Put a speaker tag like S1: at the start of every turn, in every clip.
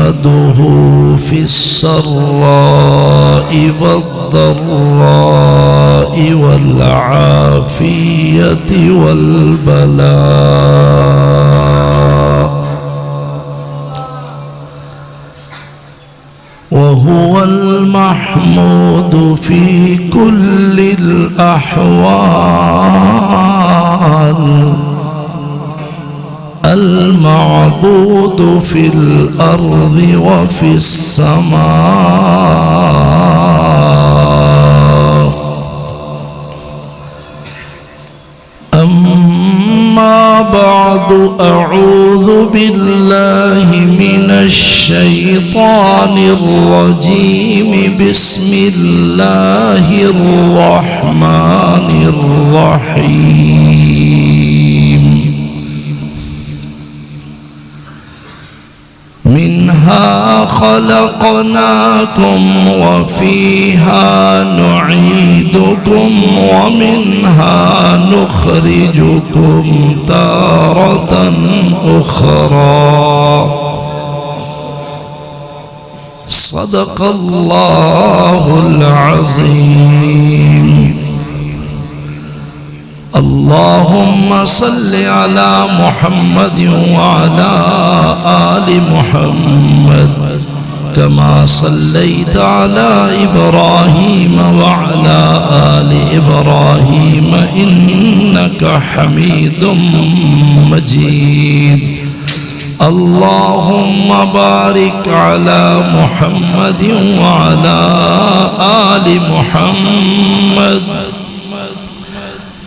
S1: نحمده في السراء والضراء والعافية والبلاء وهو المحمود في كل الأحوال المعبود في الأرض وفي السماء. أما بعد أعوذ بالله من الشيطان الرجيم بسم الله الرحمن الرحيم. منها خلقناكم وفيها نعيدكم ومنها نخرجكم تارة أخرى. صدق الله العظيم. اللهم صل على محمد وعلى آل محمد كما صليت على إبراهيم وعلى آل إبراهيم إنك حميد مجيد. اللهم بارك على محمد وعلى آل محمد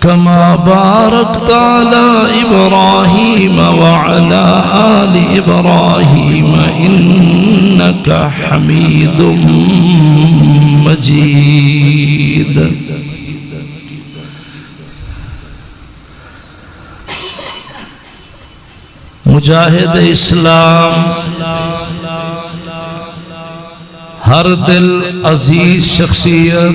S1: كما باركت على إبراهيم وعلى آل إبراهيم إنك حميد مجيد. مجاہد اسلام، ہر دل عزیز شخصیت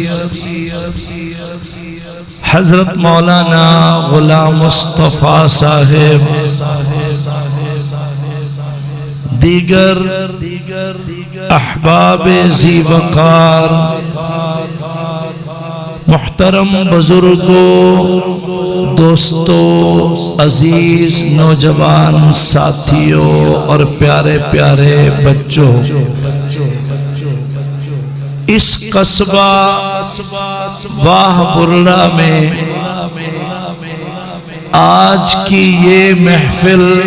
S1: حضرت مولانا غلام مصطفیٰ صاحب، دیگر احباب ذی وقار، محترم بزرگوں، دوستوں، عزیز نوجوان ساتھیوں اور پیارے پیارے بچوں، اس قصبہ واہ برڑہ میں آج کی یہ محفل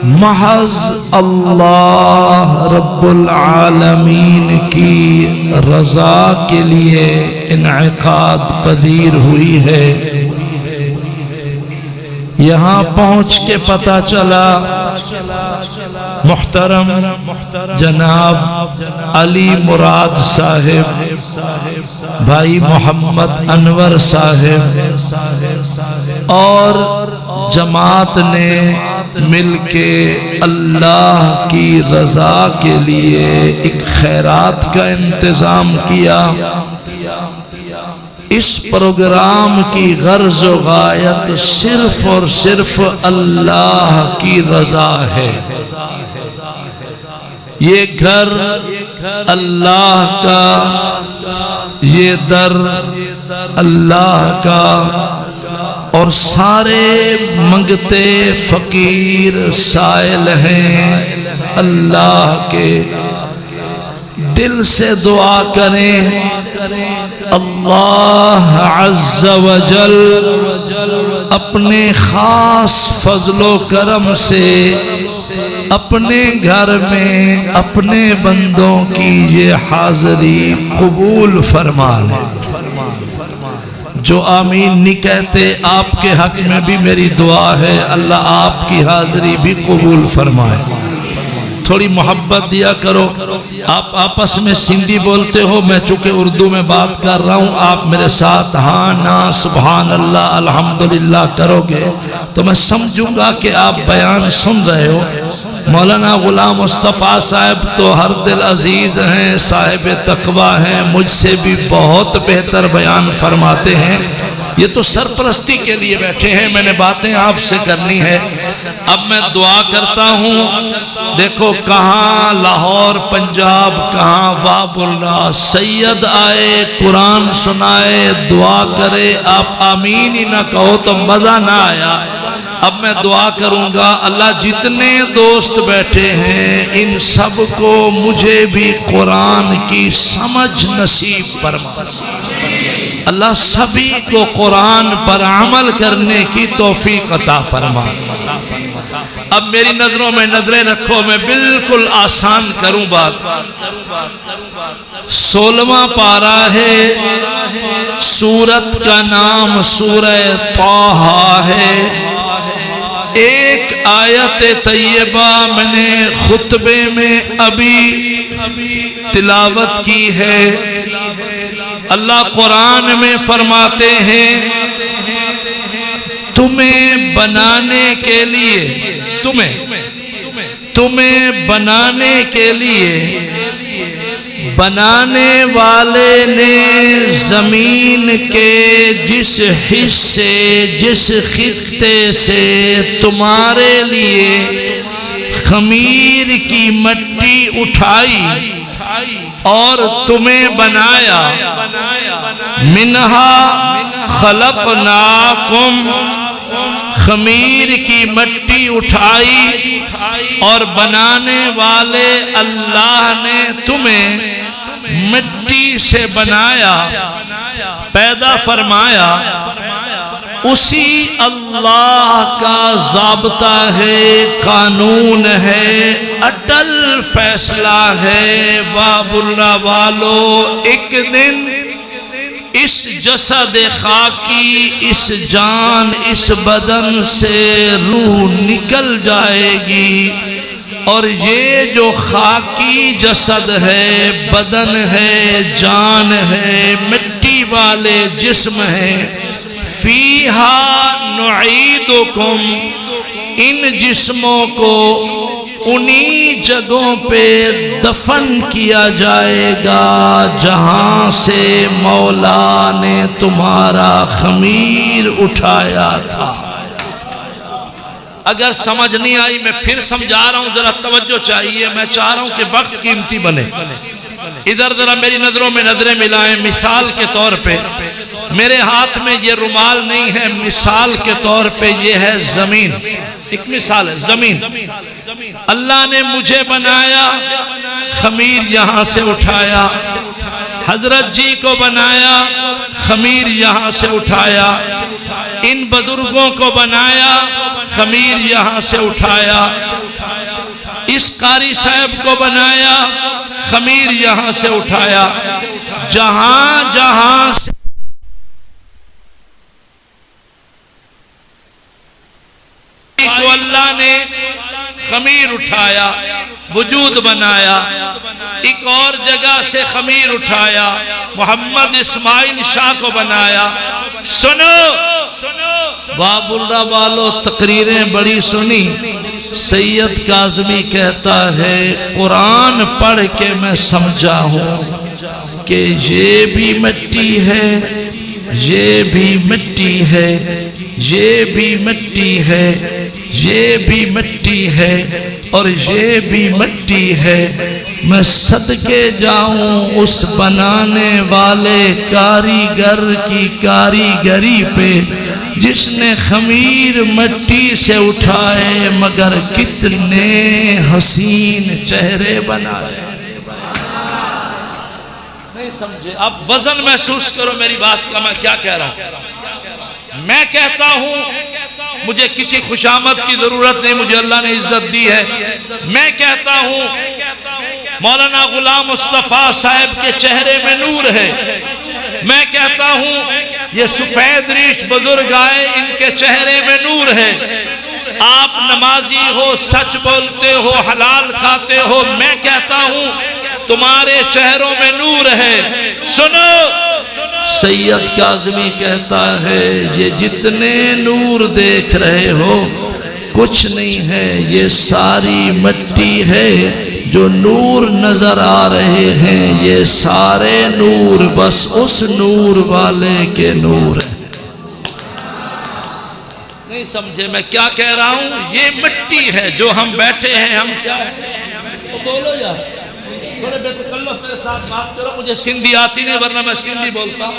S1: محض اللہ رب العالمین کی رضا کے لیے انعقاد پذیر ہوئی ہے۔ یہاں پہنچ کے پتہ چلا محترم جناب علی مراد صاحب، بھائی محمد انور صاحب اور جماعت نے مل کے اللہ کی رضا کے لیے ایک خیرات کا انتظام کیا۔ اس پروگرام کی غرض و غایت صرف اور صرف اللہ کی رضا ہے۔ یہ گھر اللہ کا، یہ در اللہ کا، اور سارے منگتے فقیر سائل ہیں اللہ کے۔ دل سے دعا کریں اللہ عز و جل اپنے خاص فضل و کرم سے اپنے گھر میں اپنے بندوں کی یہ حاضری قبول فرما لے۔ جو آمین نہیں کہتے آپ کے حق میں بھی میری دعا ہے، اللہ آپ کی حاضری بھی قبول فرمائے۔ تھوڑی محبت دیا کرو۔ آپ آپس میں سندھی بولتے ہو، میں چونکہ اردو میں بات کر رہا ہوں، آپ میرے ساتھ ہاں نا سبحان اللہ الحمدللہ کرو گے تو میں سمجھوں گا کہ آپ بیان سن رہے ہو۔ مولانا غلام مصطفیٰ صاحب تو ہر دل عزیز ہیں، صاحب تقویٰ ہیں، مجھ سے بھی بہت بہتر بیان فرماتے ہیں، یہ تو سرپرستی کے لیے بیٹھے ہیں، میں نے باتیں آپ سے کرنی ہے۔ اب میں دعا کرتا ہوں، دیکھو کہاں لاہور پنجاب، کہاں باب اللہ، سید آئے قرآن سنائے دعا کرے، آپ آمین ہی نہ کہو تو مزہ نہ آیا۔ اب میں دعا کروں گا، اللہ جتنے دوست بیٹھے ہیں ان سب کو مجھے بھی قرآن کی سمجھ نصیب فرما، اللہ سبھی کو قرآن پر عمل کرنے کی توفیق عطا فرما۔ اب میری نظروں میں نظریں رکھو، میں بالکل آسان کروں بات۔ 16واں پارہ ہے، سورت کا نام سورہ طٰہٰ ہے۔ ایک آیت طیبہ میں نے خطبے میں ابھی تلاوت کی ہے۔ اللہ قرآن میں فرماتے ہیں تمہیں بنانے کے لیے، تمہیں بنانے کے لیے بنانے والے نے زمین کے جس حصے، جس خطے سے تمہارے لیے خمیر کی مٹی اٹھائی اور تمہیں بنایا، منہا خلقناکم، خمیر کی مٹی اٹھائی اور بنانے والے اللہ نے تمہیں مٹی سے بنایا، پیدا فرمایا۔ اسی اللہ کا ضابطہ ہے، قانون ہے، اٹل فیصلہ ہے۔ باب اللہ والو، ایک دن اس جسد خاکی، اس جان، اس بدن سے روح نکل جائے گی، اور یہ جو خاکی جسد ہے، بدن ہے، جان ہے، مٹی والے جسم ہے، فیہا نعیدکم، ان جسموں کو انہی جگہوں پہ دفن کیا جائے گا جہاں سے مولا نے تمہارا خمیر اٹھایا تھا۔ اگر سمجھ نہیں آئی میں پھر سمجھا رہا ہوں، ذرا توجہ چاہیے، میں چاہ رہا ہوں کہ وقت قیمتی بنے۔ ادھر ذرا میری نظروں میں نظریں ملائیں۔ مثال کے طور پہ میرے ہاتھ میں یہ رومال نہیں ہے، مثال کے طور پہ یہ ہے زمین، ایک مثال ہے زمین۔ اللہ نے مجھے بنایا، خمیر یہاں سے اٹھایا، حضرت جی کو بنایا، خمیر یہاں سے اٹھایا، ان بزرگوں کو بنایا، خمیر یہاں سے اٹھایا، اس قاری صاحب کو بنایا، خمیر یہاں سے اٹھایا۔ جہاں جہاں سے کو اللہ نے خمیر اٹھایا، وجود بنایا، ایک اور جگہ سے خمیر اٹھایا، محمد اسماعیل شاہ کو بنایا۔ سنو باب اللہ والو، تقریریں بڑی سنی۔ سید کاظمی کہتا ہے قرآن پڑھ کے میں سمجھا ہوں کہ یہ بھی مٹی ہے، یہ بھی مٹی ہے، یہ بھی مٹی ہے، یہ بھی مٹی ہے، اور یہ بھی مٹی ہے۔ میں صدقے جاؤں اس بنانے والے کاریگر کی کاریگری پہ جس نے خمیر مٹی سے اٹھائے، مگر کتنے حسین چہرے بنائے۔ نہیں سمجھے؟ اب وزن محسوس کرو میری بات کا، میں کیا کہہ رہا ہوں۔ میں کہتا ہوں مجھے کسی خوشامد کی ضرورت نہیں، مجھے اللہ نے عزت دی ہے۔ میں کہتا ہوں مولانا غلام مصطفیٰ صاحب کے چہرے میں نور ہے۔ میں کہتا ہوں یہ سفید ریش بزرگ آئے، ان کے چہرے میں نور ہے۔ آپ نمازی ہو، سچ بولتے ہو، حلال کھاتے ہو، میں کہتا ہوں تمہارے چہروں میں نور ہے۔ سنو، سید کاظمی کہتا ہے یہ جتنے نور دیکھ رہے ہو کچھ نہیں ہے، یہ ساری مٹی ہے۔ جو نور نظر آ رہے ہیں یہ سارے نور بس اس نور والے کے نور ہیں۔ نہیں سمجھے میں کیا کہہ رہا ہوں؟ یہ مٹی ہے جو ہم بیٹھے ہیں، ہم کیا ہیں؟ تو بولو یار، تھوڑے بے تکلف میرے ساتھ بات کرو، مجھے سندھی آتی نہیں ورنہ میں سندھی بولتا ہوں،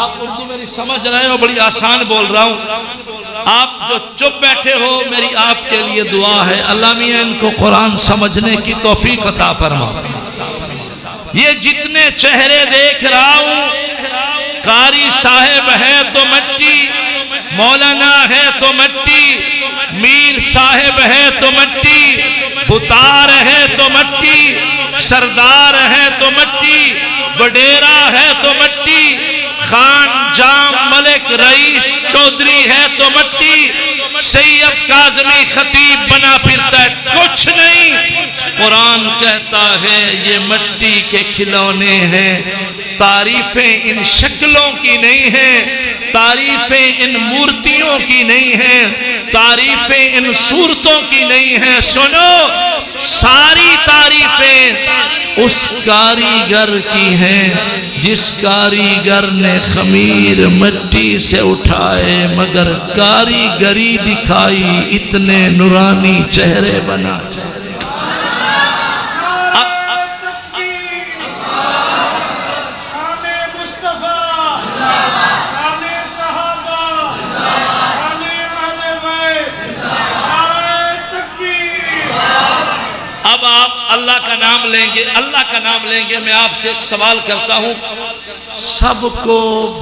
S1: آپ اردو میری سمجھ رہے ہو، بڑی آسان بول رہا ہوں۔ آپ جو چپ بیٹھے ہو میری آپ کے لیے دعا ہے، اللہ میاں ان کو قرآن سمجھنے کی توفیق عطا فرما۔ یہ جتنے چہرے دیکھ رہا ہوں، قاری صاحب ہے تو مٹی، مولانا ہے تو مٹی، میر صاحب ہے تو مٹی، بتار ہے تو مٹی، سردار ہے تو مٹی، وڈیرا ہے تو مٹی، خان جام ملک رئیس چودھری ہے تو مٹی، سید کاظمی خطیب بنا پھرتا ہے، کچھ نہیں۔ قرآن کہتا ہے یہ مٹی کے کھلونے ہیں، تعریفیں ان شکلوں کی نہیں ہیں، تعریفیں ان مورتیوں کی نہیں ہیں، تعریفیں ان صورتوں کی نہیں ہیں۔ سنو، ساری تعریفیں اس کاریگر کی ہیں جس کاریگر نے خمیر مٹی سے اٹھائے مگر کاریگری دکھائی، اتنے نورانی چہرے بنا۔ اب آپ اللہ کا نام لیں گے، اللہ کا نام لیں گے، میں آپ سے ایک سوال کرتا ہوں، سب کو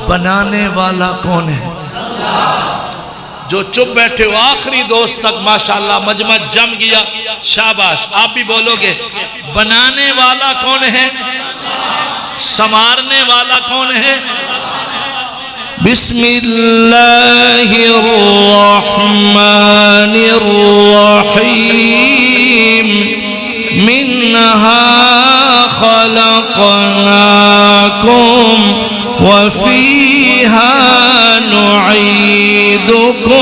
S1: بنانے والا کون ہے؟ جو چپ بیٹھے ہو آخری دوست تک ماشاءاللہ مجمع جم گیا، شاباش، آپ بھی بولو گے بنانے والا کون ہے؟ سنوارنے والا کون ہے؟ بسم اللہ الرحمن الرحیم، منها خلقناكم وفيها نعيدكم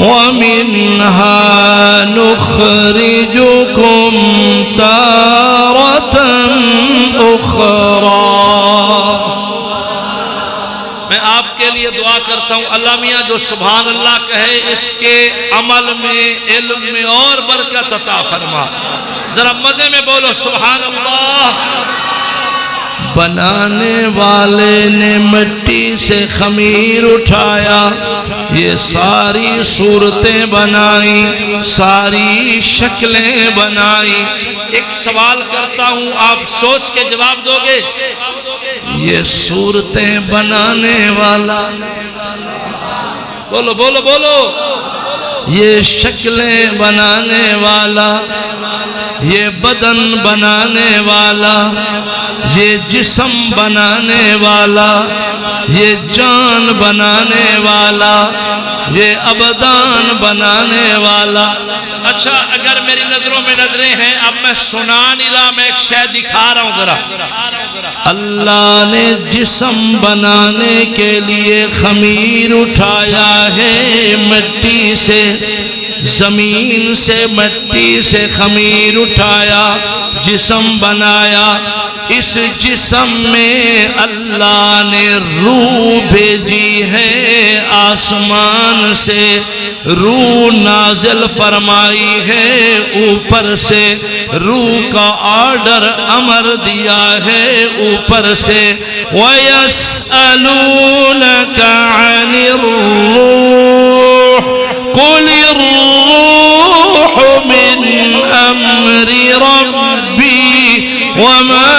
S1: ومنها نخرجكم تارة أخرى۔ میں آپ کے لیے دعا کرتا ہوں اللہ میاں جو سبحان اللہ کہے اس کے عمل میں، علم میں اور برکت عطا فرما۔ ذرا مزے میں بولو سبحان اللہ۔ بنانے والے نے مٹی سے خمیر اٹھایا، یہ ساری صورتیں بنائی، ساری شکلیں بنائی۔ ایک سوال کرتا ہوں، آپ سوچ کے جواب دو گے؟ یہ صورتیں بنانے والا، بولو بولو بولو، یہ شکلیں بنانے والا، یہ بدن بنانے والا، یہ جسم بنانے والا، یہ جان بنانے والا، یہ ابدان بنانے والا۔ اچھا اگر میری نظروں میں نظریں ہیں، اب میں سنا نہیں رہا، میں ایک شے دکھا رہا ہوں ذرا۔ اللہ نے جسم بنانے کے لیے خمیر اٹھایا ہے مٹی سے، زمین سے مٹی سے خمیر اٹھایا، جسم بنایا۔ اس جسم میں اللہ نے روح بھیجی ہے، آسمان سے روح نازل فرمائی ہے، اوپر سے روح کا آرڈر امر دیا ہے اوپر سے۔ وَيَسْأَلُونَكَ عَنِ الرُّوحِ قُلِ الرُّوحُ مِنْ أَمْرِ رَبِّي وَمَا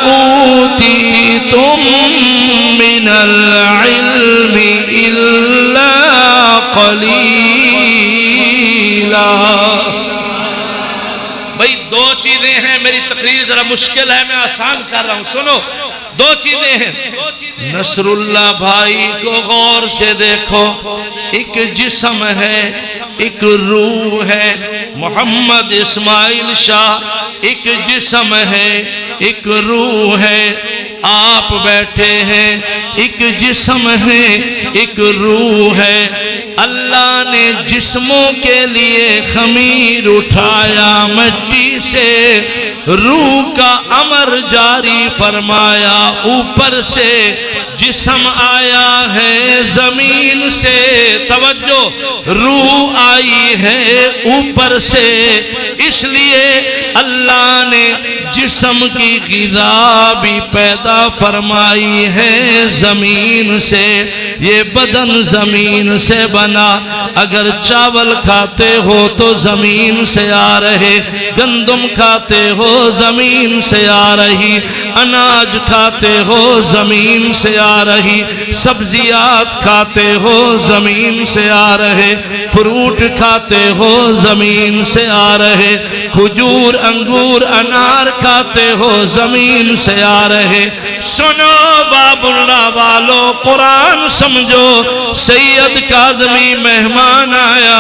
S1: أُوتِيتُم مِّنَ الْعِلْمِ إِلَّا قَلِيلًا۔ بھئی دو چیزیں ہیں، میری تقریر ذرا مشکل ہے، میں آسان کر رہا ہوں، سنو۔ دو چیزیں ہیں، نصر اللہ بھائی کو غور سے دیکھو، ایک جسم ہے، ایک روح ہے۔ محمد اسماعیل شاہ ایک جسم ہے، ایک روح ہے۔ آپ بیٹھے ہیں، ایک جسم ہے، ایک روح ہے۔ اللہ نے جسموں کے لیے خمیر اٹھایا مٹی سے، روح کا امر جاری فرمایا اوپر سے، جسم آیا ہے زمین سے، توجہ، روح آئی ہے اوپر سے، اس لیے اللہ نے جسم کی غذا بھی پیدا فرمائی ہے زمین سے، یہ بدن زمین سے بنا، اگر چاول کھاتے ہو تو زمین سے آ رہے، گندم کھاتے ہو زمین سے آ رہی، اناج کھاتے ہو زمین سے آ رہی، سبزیات کھاتے ہو زمین سے آ رہے، فروٹ کھاتے ہو زمین سے آ رہے، کھجور انگور انار کھاتے ہو زمین سے آ رہے۔ سنو باب اللہ والو، قرآن سمجھو، سید کاظمی مہمان آیا،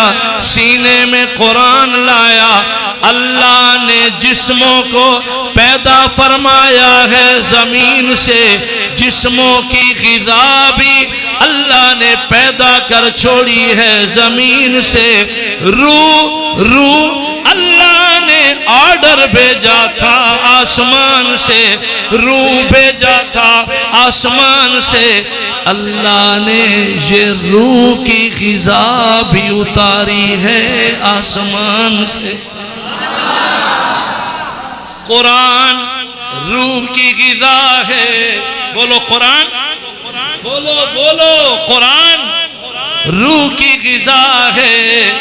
S1: سینے میں قرآن لایا، اللہ نے جسموں کو پیدا فرمایا ہے زمین سے، جسموں کی غذا بھی اللہ نے پیدا کر چھوڑی ہے زمین سے، روح اللہ نے آرڈر بھیجا تھا آسمان سے، روح بھیجا تھا آسمان سے، اللہ نے یہ روح کی غذا بھی اتاری ہے آسمان سے۔ قرآن روح کی غذا ہے، بولو قرآن، بولو قرآن روح کی غذا ہے۔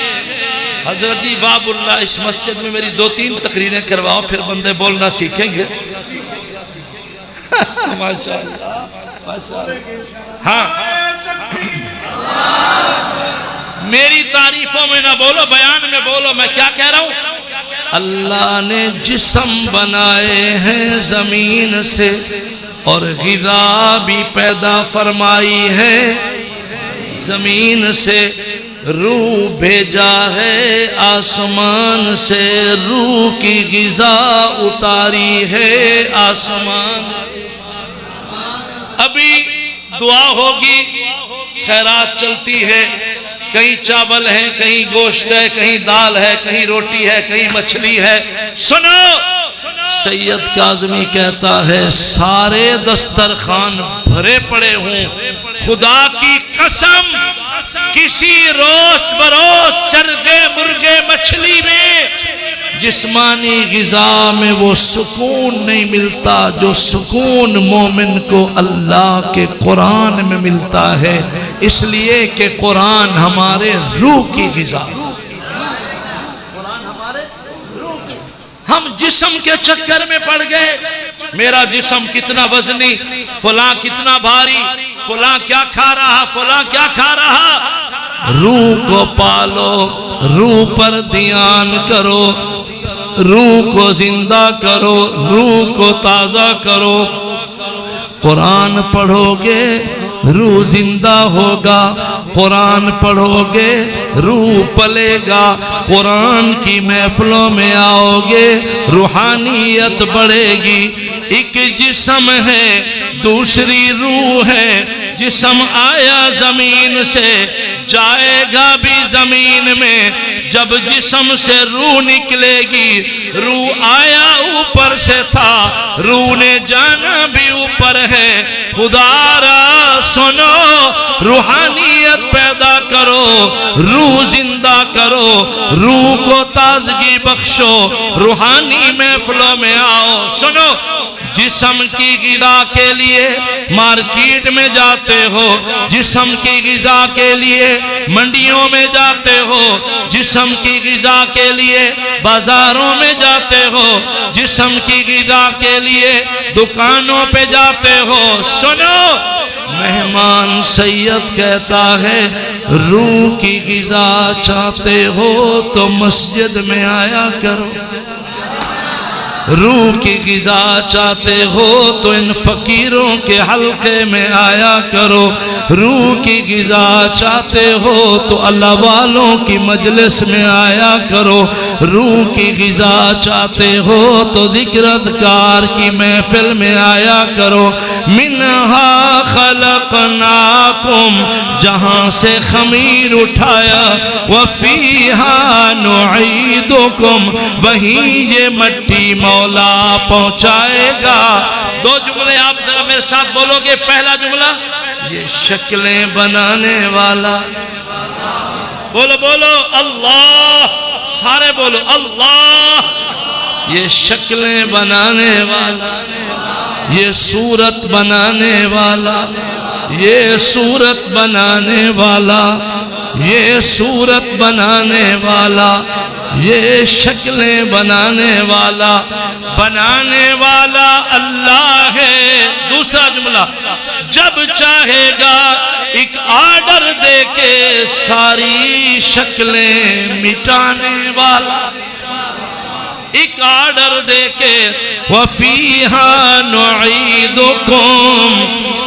S1: حضرت جی باب اللہ اس مسجد میں میری 2-3 تقریریں کرواؤ، پھر بندے بولنا سیکھیں گے۔ ماشاءاللہ ہاں، میری تعریفوں میں نہ بولو، بیان میں بولو، میں کیا کہہ رہا ہوں۔ اللہ نے جسم بنائے ہیں زمین سے اور غذا بھی پیدا فرمائی ہے زمین سے، روح بھیجا ہے آسمان سے، روح کی غذا اتاری ہے آسمان سے۔ ابھی دعا ہوگی، خیرات چلتی ہے، کہیں چاول ہے، کہیں گوشت ہے، کہیں دال ہے، کہیں روٹی ہے، کہیں مچھلی ہے۔ سنو، سید کاظمی کہتا ہے سارے دسترخوان بھرے پڑے ہوں، خدا کی قسم کسی روست بروست چرغے مرغے مچھلی میں جسمانی غذا میں وہ سکون نہیں ملتا جو سکون مومن کو اللہ کے قرآن میں ملتا ہے، اس لیے کہ قرآن ہمارے روح کی غذا۔ ہم جسم کے چکر میں پڑ گئے، میرا جسم کتنا وزنی، فلاں کتنا بھاری، فلاں کیا کھا رہا، فلاں کیا کھا رہا۔ روح کو پالو، روح پر دھیان کرو، روح کو زندہ کرو، روح کو تازہ کرو۔ قرآن پڑھو گے روح زندہ ہوگا، قرآن پڑھو گے روح پلے گا، قرآن کی محفلوں میں آؤ گے روحانیت بڑھے گی۔ ایک جسم ہے دوسری روح ہے، جسم آیا زمین سے جائے گا بھی زمین میں، جب جسم سے روح نکلے گی، روح آیا اوپر سے تھا، روح نے جانا بھی اوپر ہے۔ خدا را سنو، روحانیت پیدا کرو، روح زندہ کرو، روح کو تازگی بخشو، روحانی محفلوں میں آؤ۔ سنو، جسم کی غذا کے لیے مارکیٹ میں جاتے ہو، جسم کی غذا کے لیے منڈیوں میں جاتے ہو، جسم کی غذا کے لیے بازاروں میں جاتے ہو، جسم کی غذا کے لیے دکانوں پہ جاتے ہو۔ سنو، مہمان سید کہتا ہے روح کی غذا چاہتے ہو تو مسجد میں آیا کرو، روح کی غذا چاہتے ہو تو ان فقیروں کے حلقے میں آیا کرو، روح کی غذا چاہتے ہو تو اللہ والوں کی مجلس میں آیا کرو، روح کی غذا چاہتے ہو تو ذکر اذکار کی محفل میں آیا کرو۔ منہا خلقناکم، جہاں سے خمیر اٹھایا، وفیہا نعیدکم، وہیں یہ مٹی مولا پہنچائے گا۔ دو جملے آپ ذرا میرے ساتھ بولو گے۔ پہلا جملہ، یہ شکلیں بنانے والا، بولو بولو اللہ، سارے بولو اللہ، یہ شکلیں بنانے والا، یہ صورت بنانے والا، یہ صورت بنانے والا، یہ صورت بنانے والا، یہ شکلیں بنانے والا اللہ ہے۔ دوسرا جملہ، جب چاہے گا ایک آرڈر دے کے ساری شکلیں مٹانے والا، ایک آرڈر دے کے وَفِيهَا نُعِيدُكُمْ۔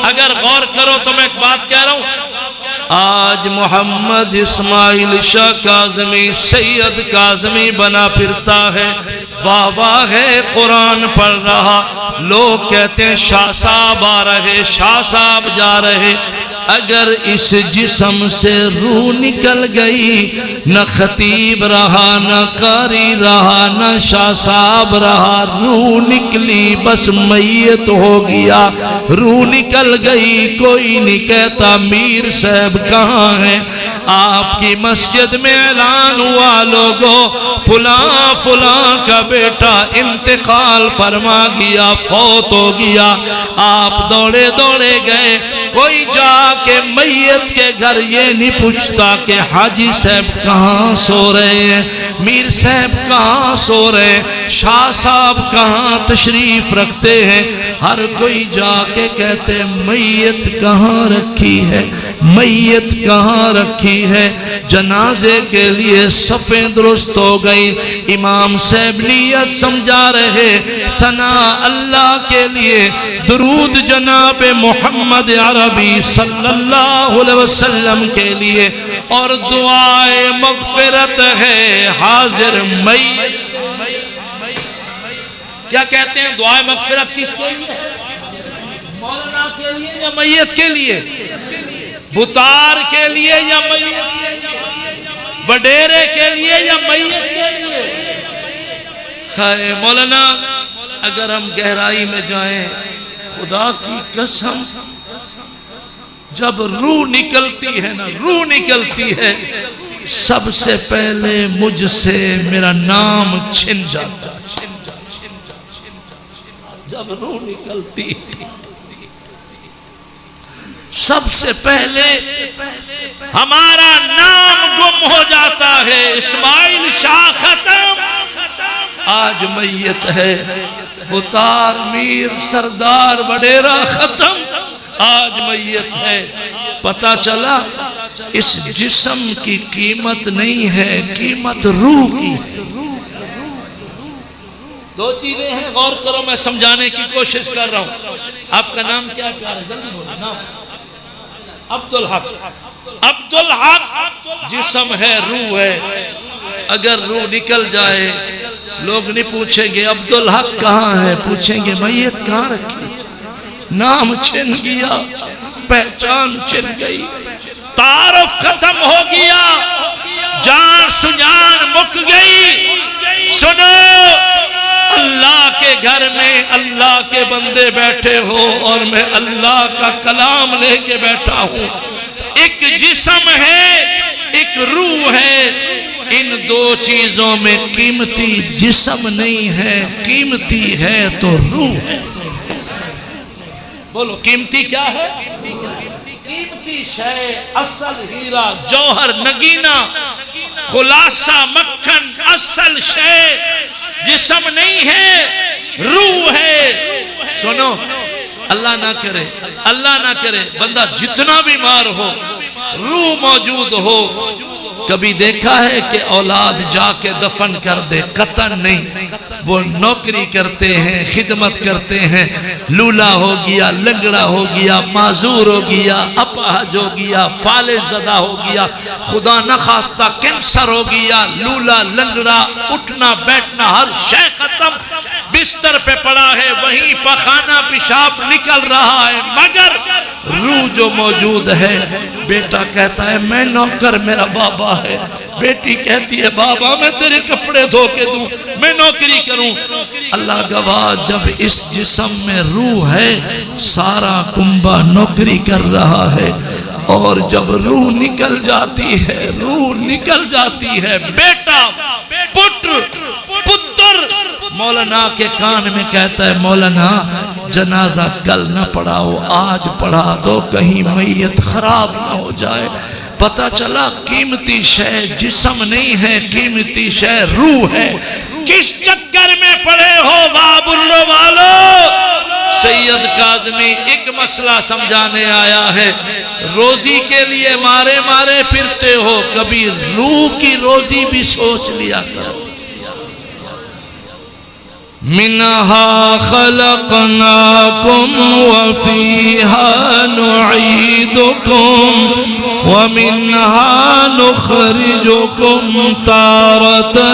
S1: اگر غور کرو تو میں ایک بات کہہ رہا ہوں، آج محمد اسماعیل شاہ کاظمی سید کاظمی بنا پھرتا ہے، واہ واہ ہے، قرآن پڑھ رہا، لوگ کہتے ہیں شاہ صاحب آ رہے، شاہ صاحب جا رہے۔ اگر اس جسم سے روح نکل گئی، نہ خطیب رہا، نہ قاری رہا، نہ شاہ صاحب رہا، روح نکلی بس میت ہو گیا، روح نکل گئی، کوئی نہیں کہتا میر صاحب کہاں ہیں۔ آپ کی مسجد میں اعلان ہوا، لوگوں فلاں فلاں کا بیٹا انتقال فرما گیا، فوت ہو گیا۔ آپ دوڑے دوڑے گئے، کوئی جا کہ میت کے گھر یہ نہیں پوچھتا کہ حاجی صاحب کہاں سو رہے ہیں، میر صاحب کہاں سو رہے ہیں، شاہ صاحب کہاں تشریف رکھتے ہیں۔ ہر کوئی جا کے کہتے ہیں میت کہاں رکھی ہے، میت کہاں رکھی ہے۔ جنازے کے لیے صفیں درست ہو گئی، امام صاحب نیت سمجھا رہے، ثنا اللہ کے لیے، درود جناب محمد عربی صلی اللہ علیہ وسلم کے لیے، اور دعائے مغفرت ہے حاضر میت۔ کیا کہتے ہیں دعائے مغفرت کس کے لیے؟ مولانا کے لیے یا میت کے لیے؟ بطار کے لیے یا میت کے لیے؟ وڈیرے کے لیے یا میت کے لیے؟ ہائے مولانا، اگر ہم گہرائی میں جائیں، خدا کی قسم، جب روح نکلتی ہے نا، روح نکلتی ہے، سب سے پہلے مجھ سے میرا نام چھن جاتا ہے۔ جب روح نکلتی ہے سب سے پہلے ہمارا نام گم ہو جاتا ہے۔ اسماعیل شاہ ختم، آج میت ہے، بطار میر سردار وڈیرا ختم، آج میت ہے۔ پتہ چلا اس جسم کی قیمت نہیں ہے، قیمت روح کی ہے۔ دو چیزیں ہیں، غور کرو، میں سمجھانے کی کوشش کر رہا ہوں۔ آپ کا نام کیا ہے؟ جلدی بولو نام۔ عبدالحق۔ عبدالحق جسم ہے، روح ہے۔ اگر روح نکل جائے، لوگ نہیں پوچھیں گے عبدالحق کہاں ہے، پوچھیں گے میت کہاں رکھی۔ نام چھن گیا، پہچان چھن گئی، تعارف ختم ہو گیا، جان سجان مک گئی۔ سنو، اللہ کے گھر میں اللہ کے بندے بیٹھے ہو اور میں اللہ کا کلام لے کے بیٹھا ہوں۔ ایک جسم ہے، ایک روح ہے، ان دو چیزوں میں قیمتی جسم نہیں ہے، قیمتی ہے تو روح ہے۔ بولو قیمتی کیا ہے؟ قیمتی شے، اصل ہیرا، جوہر نگینہ، خلاصہ مکھن، اصل شے جسم نہیں ہے، روح ہے۔ سنو، اللہ نہ کرے، اللہ نہ کرے، بندہ جتنا بیمار ہو، روح موجود ہو، کبھی دیکھا ہے کہ اولاد جا کے دفن کر دے؟ قطعاً نہیں۔ وہ نوکری کرتے ہیں، خدمت کرتے ہیں، لولا ہو گیا، لنگڑا ہو گیا، معذور ہو گیا، اپاہج ہو گیا، فالج زدہ ہو گیا، خدا نخواستہ کینسر ہو گیا، لولا لنگڑا، اٹھنا بیٹھنا ہر شے ختم، بستر پہ پڑا ہے، وہیں پخانہ پیشاب نکل رہا ہے، مگر روح جو موجود ہے۔ بیٹا کہتا ہے میں نوکر، میرا بابا ہے۔ بیٹی کہتی ہے بابا میں تیرے کپڑے دھو کے دوں، میں نوکری کروں۔ اللہ گواہ جب اس جسم میں روح ہے، سارا کنبہ نوکری کر رہا ہے، اور جب روح نکل جاتی ہے، روح نکل جاتی ہے، بیٹا پتر مولانا کے کان میں کہتا ہے مولانا جنازہ کل نہ پڑھاؤ، آج پڑھا دو، کہیں میت خراب نہ ہو جائے۔ پتہ چلا قیمتی شے جسم نہیں ہے، قیمتی شے روح ہے۔ کس چکر میں پڑے ہو باب اللہ والو؟ سید کاظمی ایک مسئلہ سمجھانے آیا ہے۔ روزی کے لیے مارے مارے پھرتے ہو، کبھی روح کی روزی بھی سوچ لیا کرو۔ منہا خلقناکم وفیہا نعیدکم ومنہا نخرجکم تارتا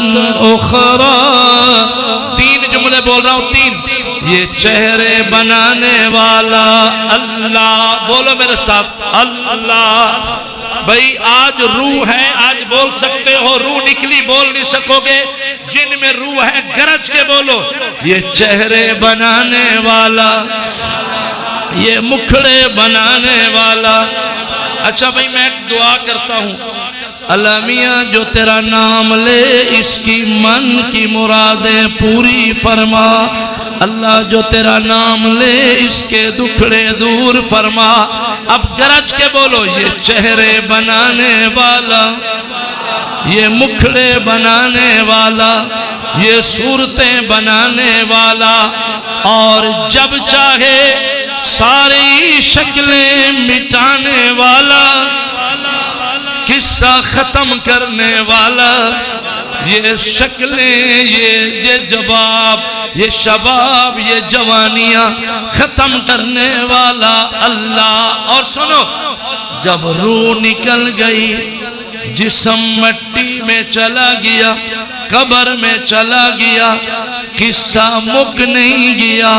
S1: اخرى۔ تین جملے بول رہا ہوں، تین۔ یہ چہرے بنانے والا اللہ، بولو میرے ساتھ اللہ۔ بھئی آج روح ہے، آج بول سکتے ہو، روح نکلی بول نہیں سکو گے، جن میں روح ہے گرج کے بولو۔ یہ چہرے بنانے والا، یہ مکھڑے بنانے والا۔ اچھا بھئی میں ایک دعا کرتا ہوں، اللہ میاں جو تیرا نام لے اس کی من کی مرادیں پوری فرما۔ اللہ جو تیرا نام لے اس کے دکھڑے دور فرما۔ اب گرج کے بولو، یہ چہرے بنانے والا، یہ مکھڑے بنانے والا، یہ صورتیں بنانے والا، اور جب چاہے ساری شکلیں مٹانے والا، قصہ ختم کرنے والا، یہ شکلیں، یہ جواب، یہ شباب، یہ جوانیاں ختم کرنے والا اللہ۔ اور سنو، جب روح نکل گئی، جسم مٹی میں چلا گیا، قبر میں چلا گیا، قصہ مک نہیں گیا،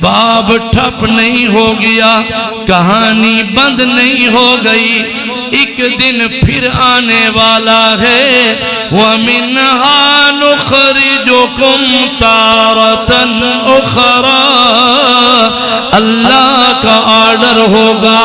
S1: باب ٹھپ نہیں ہو گیا، کہانی بند نہیں ہو گئی، ایک دن پھر آنے والا ہے۔ وَمِنْهَا نُخْرِجُكُمْ تَارَةً أُخْرَى۔ اللہ کا آرڈر ہوگا،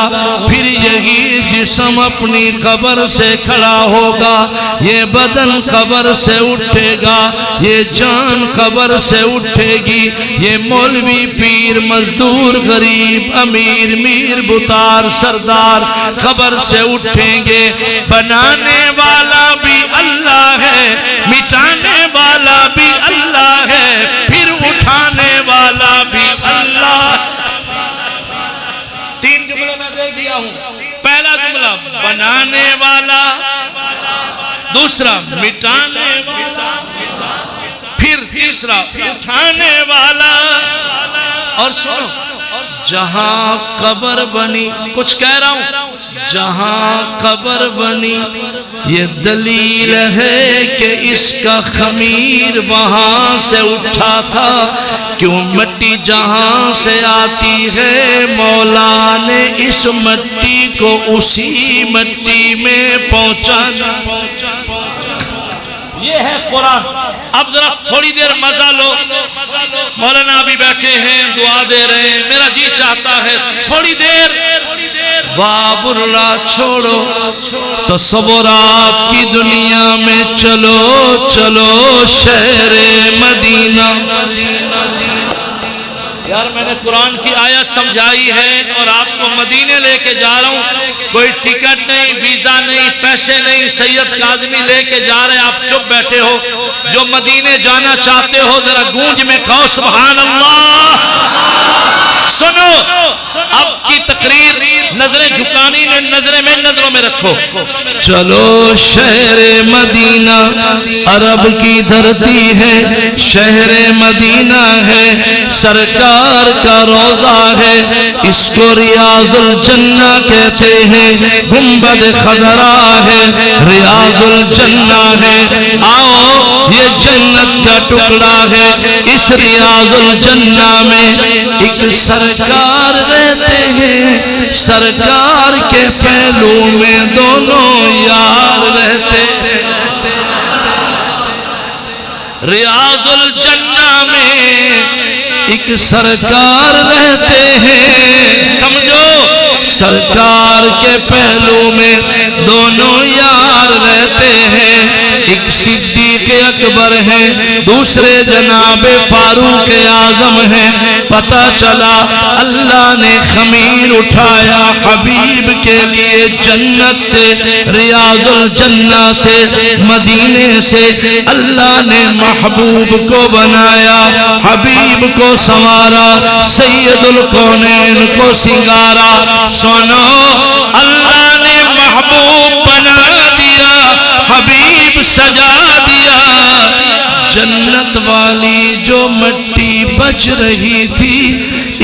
S1: پھر یہی جسم اپنی قبر سے کھڑا ہوگا، یہ بدن قبر سے اٹھے گا، یہ جان قبر سے اٹھے گی، یہ مولوی پیر مزدور غریب امیر میر بطار سردار قبر سے اٹھیں گے۔ بنانے والا بھی اللہ ہے، مٹانے والا بھی اللہ ہے، پھر اٹھانے والا بھی اللہ۔ تین جملے میں دے دیا ہوں۔ پہلا جملہ بنانے والا، دوسرا مٹانے والا، پھر تیسرا اٹھانے والا۔ اور سنو، جہاں قبر بنی، کچھ کہہ رہا ہوں، جہاں قبر بنی یہ دلیل ہے کہ اس کا خمیر وہاں سے اٹھا تھا۔ کیوں مٹی جہاں سے آتی ہے، مولا نے اس مٹی کو اسی مٹی میں پہنچانا۔ یہ ہے قرآن۔ اب ذرا تھوڑی دیر مزہ لو، مولانا بھی بیٹھے ہیں دعا دے رہے ہیں، میرا جی چاہتا ہے تھوڑی دیر باب اللہ چھوڑو، تصورات کی دنیا میں چلو چلو شہر مدینہ۔ یار میں نے قرآن کی آیت سمجھائی ہے اور آپ کو مدینے لے کے جا رہا ہوں، کوئی ٹکٹ نہیں، ویزا نہیں، پیسے نہیں، سید کاظمی لے کے جا رہے ہیں، آپ چپ بیٹھے ہو۔ جو مدینے جانا چاہتے ہو ذرا گونج میں کہو سبحان اللہ۔ سنو اب کی تقریر نظریں جھکانی نے نظریں میں نظروں میں رکھو. چلو شہر مدینہ عرب کی دھرتی ہے، شہر مدینہ ہے، سرکار کا روضہ ہے، اس کو ریاض الجنہ کہتے ہیں. گنبد خضرا ہے، ریاض الجنہ ہے. آؤ یہ جنت کا ٹکڑا ہے. اس ریاض الجنہ میں ایک سرکار رہتے ہیں، سرکار کے پہلو میں دونوں یار رہتے ہیں. ریاض الجنہ میں ایک سرکار رہتے ہیں. سمجھو سرکار کے پہلو میں دونوں یار رہتے ہیں. ایک صدیق اکبر ہے، دوسرے جناب فاروق اعظم ہیں. پتہ چلا اللہ نے خمیر اٹھایا حبیب کے لیے جنت سے، ریاض الجنہ سے، مدینے سے. اللہ نے محبوب کو بنایا، حبیب کو سنوارا، سید الکونین کو سنگارا. سنو اللہ نے محبوب بنا دیا، حبیب سجا دیا. جنت والی جو مٹی بچ رہی تھی،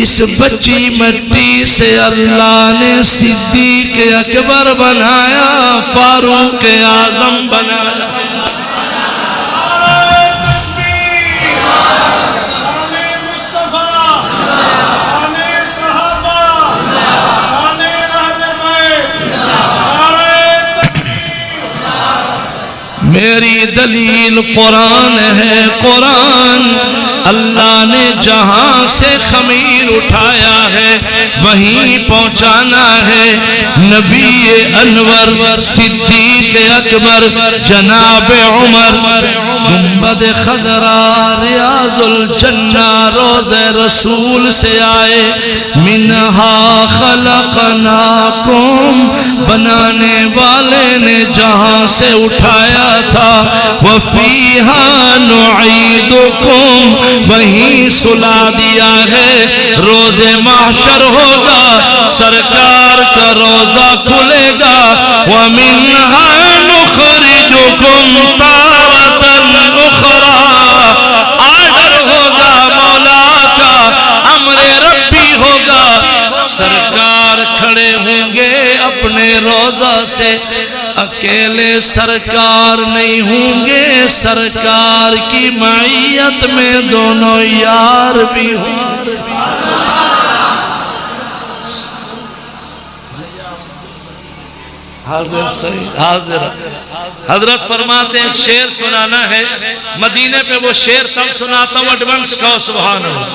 S1: اس بچی مٹی سے اللہ نے صدیق اکبر بنایا، فاروق اعظم بنایا. میری دلیل قرآن ہے، قرآن. اللہ نے جہاں سے خمیر اٹھایا ہے وہیں پہنچانا ہے. نبی انور صدیق اکبر جناب عمر، گنبد خضرا ریاض الجنہ روض رسول سے آئے. منہا خلقناکم، بنانے والے نے جہاں سے اٹھایا تھا. وفیہا نعیدکم، وہیں سلا دیا ہے. روز محشر ہوگا، سرکار کا روزہ کھلے گا. ومنہا نخرجکم تارة اخرى، آرڈر ہوگا مولا کا، امر ربی ہوگا. سرکار کھڑے ہوں گے اپنے روضہ سے، اکیلے سرکار نہیں ہوں گے، سرکار کی معیت میں دونوں یار بھی ہوں گے. حاضر حضرت فرماتے ہیں شعر سنانا ہے مدینے پہ، وہ شعر تب سناتا ہوں ایڈوانس کہو سبحان اللہ.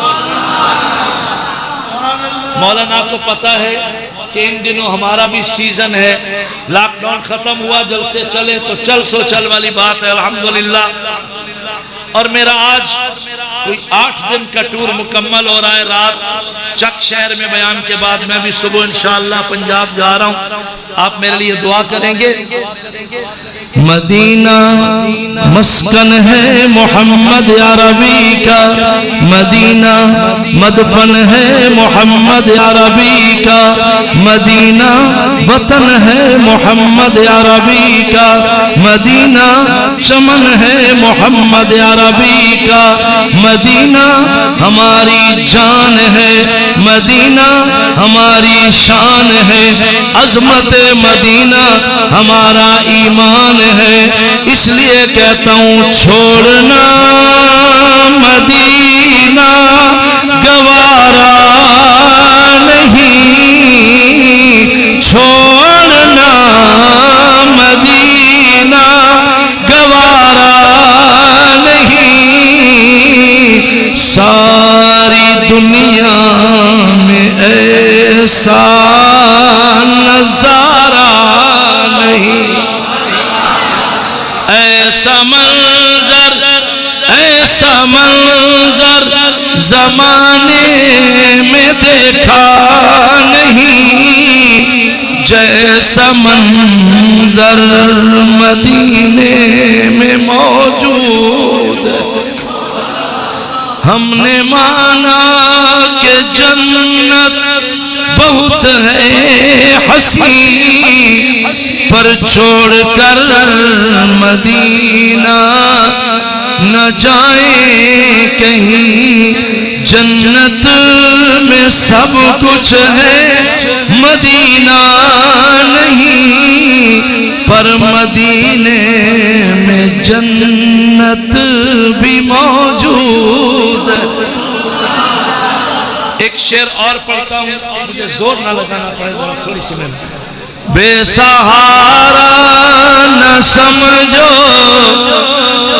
S1: مولانا آپ کو پتا ہے کہ ان دنوں ہمارا بھی سیزن ہے، لاک ڈاؤن ختم ہوا، جلسے چلے تو چل سو چل والی بات ہے الحمدللہ. اور میرا آج کوئی 8 دن کا ٹور مکمل ہو رہا ہے. رات چک شہر میں بیان کے بعد میں بھی صبح انشاءاللہ پنجاب جا رہا ہوں. آپ میرے لیے دعا کریں گے. مدینہ مسکن ہے محمد عربی کا، مدینہ مدفن ہے محمد عربی کا، مدینہ وطن ہے محمد عربی کا، مدینہ چمن ہے محمد عربی کا، مدینہ ہماری جان ہے، مدینہ ہماری شان ہے، عظمت مدینہ ہمارا ایمان ہے. اس لیے کہتا ہوں چھوڑنا مدینہ گوارا نہیں، چھوڑنا مدینہ گوارا نہیں. ساری دنیا میں ایسا نظارہ نہیں، ایسا منظر، ایسا منظر زمانے میں دیکھا نہیں، جیسا منظر مدینے میں موجود ہے. ہم نے مانا کہ جنت بہت ہے حسین، پر چھوڑ کر مدینہ نہ جائیں کہیں، جنت میں سب کچھ ہے مدینہ نہیں، پر مدینے میں جنت بھی موجود ہے۔ ایک شعر اور پڑھتا ہوں، مجھے زور نہ لگانا پڑے ذرا تھوڑی سی محنت۔ بے سہارا نہ سمجھو،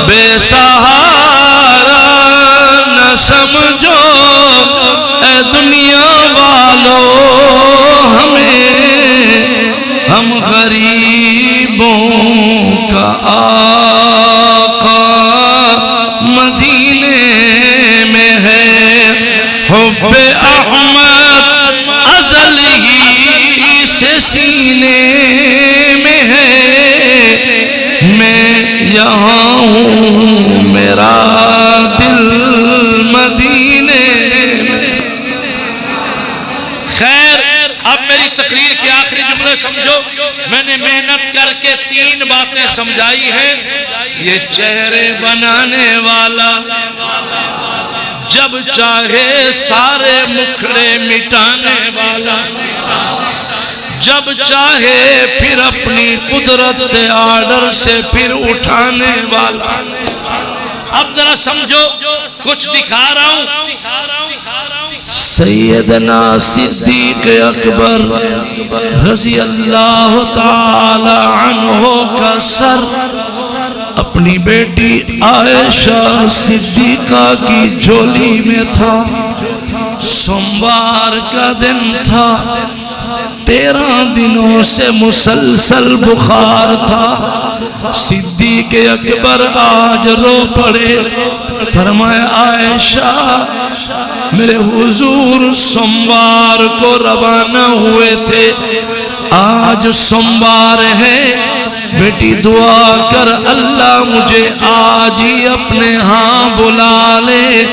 S1: بے سہارا نہ سمجھو اے دنیا والو ہمیں، ہم غریبوں کا آقا مدینے میں ہے، حب احمد ازل ہی سے سینے میں ہے، میں یہاں ہوں میرا دل مدینے میں۔ خیر، اب میری تقریر کے آخری جملے سمجھو، میں نے محنت کر کے 3 باتیں سمجھائی ہیں۔ یہ چہرے بنانے والا جب چاہے سارے مکھڑے مٹانے والا، جب چاہے پھر اپنی قدرت سے آرڈر سے پھر اٹھانے والا۔ اب ذرا سمجھو، کچھ دکھا رہا ہوں۔ سیدنا صدیق اکبر رضی اللہ تعالی عنہ کا سر اپنی بیٹی عائشہ صدیقہ کی جھولی میں تھا۔ سوموار کا دن تھا، 13 دنوں سے مسلسل بخار تھا۔ صدیق اکبر آج رو پڑے، فرمایا عائشہ میرے حضور سوموار کو روانہ ہوئے تھے، آج سوموار ہے، بیٹی دعا کر اللہ مجھے آج ہی اپنے ہاں بلا لے،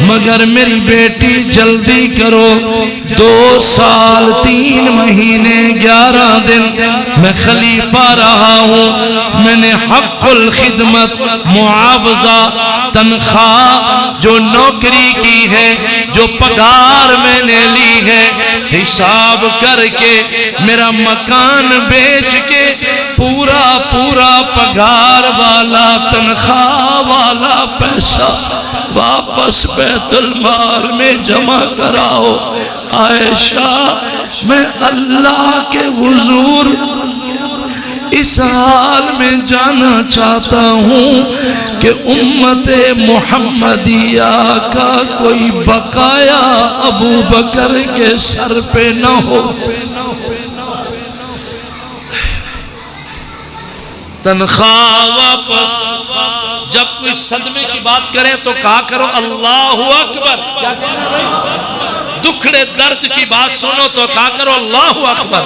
S1: مگر میری بیٹی جلدی کرو، 2 سال 3 مہینے 11 دن میں خلیفہ رہا ہوں، میں نے حق الخدمت معاوضہ تنخواہ جو نوکری کی ہے، جو پگار میں نے لی ہے، حساب کر کے میرا مکان بیچ کے پورا پگار والا تنخواہ والا پیسہ واپس بیت المال میں جمع کراؤ۔ عائشہ میں اللہ کے حضور اس حال میں جانا چاہتا ہوں کہ امت محمدیہ کا کوئی بقایا ابو بکر کے سر پہ نہ ہو۔ تنخواہ واپس، جب کوئی صدمے کی بات کریں تو کہا کرو اللہ اکبر، کیا کہنا بھائی؟ دکھڑے درد کی بات سنو تو کہا کرو اللہ اکبر،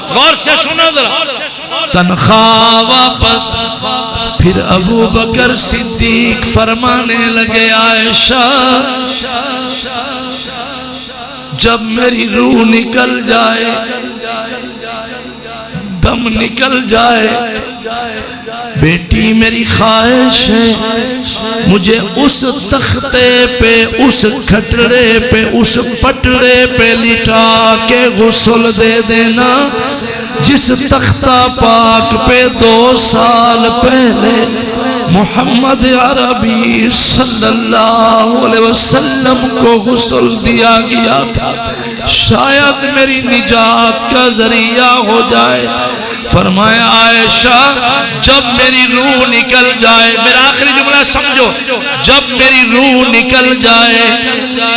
S1: غور سے سنو ذرا۔ تنخواہ واپس، پھر ابو بکر صدیق فرمانے لگے عائشہ جب میری روح نکل جائے، دم نکل جائے، بیٹی میری خواہش ہے مجھے اس تختے پہ، اس کھٹڑے پہ، اس پٹڑے پہ لٹا کے غسل دے دینا جس تختہ پاک پہ 2 سال پہلے محمد عربی صلی اللہ علیہ وسلم کو غسل دیا گیا تھا، شاید میری نجات کا ذریعہ ہو جائے۔ فرمایا عائشہ جب میری روح نکل جائے، میرا آخری جملہ سمجھو، جب میری روح نکل جائے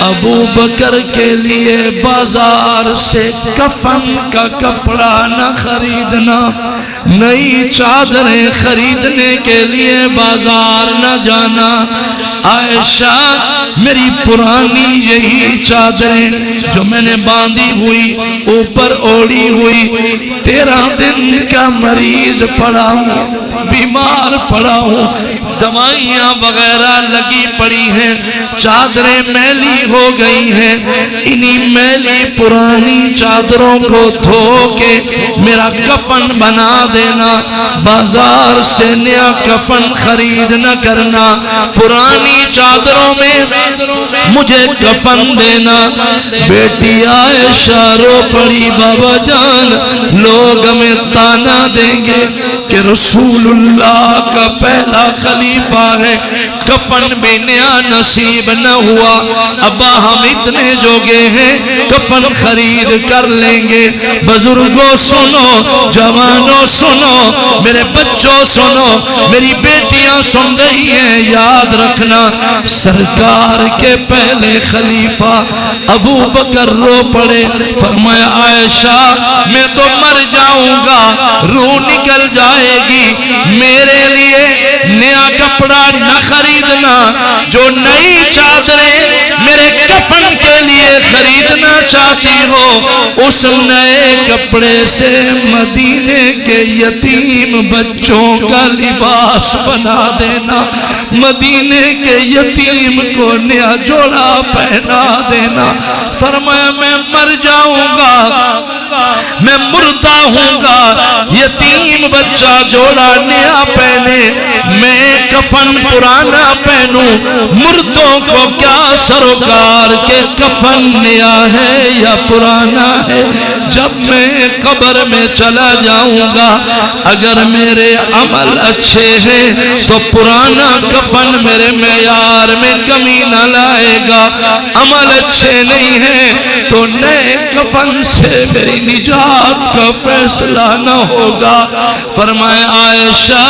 S1: ابو بکر کے لیے بازار سے کفن کا کپڑا نہ خریدنا، نئی چادریں خریدنے کے لیے بازار نہ جانا عائشہ میری پرانی یہی چادریں جو میں نے باندھی ہوئی اوپر اوڑی ہوئی 13 دن کا مریض پڑا ہوں بیمار پڑا ہوں دوائیاں وغیرہ لگی پڑی ہیں چادریں میلی ہو گئی ہیں انہی میلی پرانی چادروں کو دھو کے میرا کفن بنا دینا بازار سے نیا کفن خرید نہ کرنا پرانی چادروں میں مجھے کفن دینا بیٹی عائشہ رو پڑی بابا جان لوگ ہمیں تانا دیں گے کہ رسول اللہ کا پہلا خلیفہ ہے کفن بھی نیا نصیب نہ ہوا ابا ہم اتنے جوگے ہیں کفن خرید کر لیں گے بزرگوں سنو جوانوں سنو میرے بچوں سنو میری بیٹیاں سن رہی ہیں یاد رکھنا سرکار کے پہلے خلیفہ ابو بکر رو پڑے فرمایا عائشہ میں تو مر جاؤں گا روح نکل جائے گی میرے لیے نیا کپڑا نہ خریدنا جو نئی چادریں میرے کفن کے لیے خریدنا چاہتی ہو اس نئے کپڑے سے مدینے کے یتیم بچوں کا لباس بنا دینا مدینے کے یتیم کو نیا جوڑا پہنا دینا فرمایا میں مر جاؤں گا میں مردہ ہوں گا یتیم بچہ جوڑا نیا پہنے میں کفن پرانا پہنوں مردوں کو کیا سروکار کے کفن نیا ہے یا پرانا ہے جب میں قبر میں چلا جاؤں گا اگر میرے عمل اچھے ہیں تو پرانا کفن میرے معیار میں کمی نہ لائے گا عمل اچھے نہیں ہیں تو نئے کفن سے میری نجات کا فیصلہ نہ ہوگا فرمائے عائشہ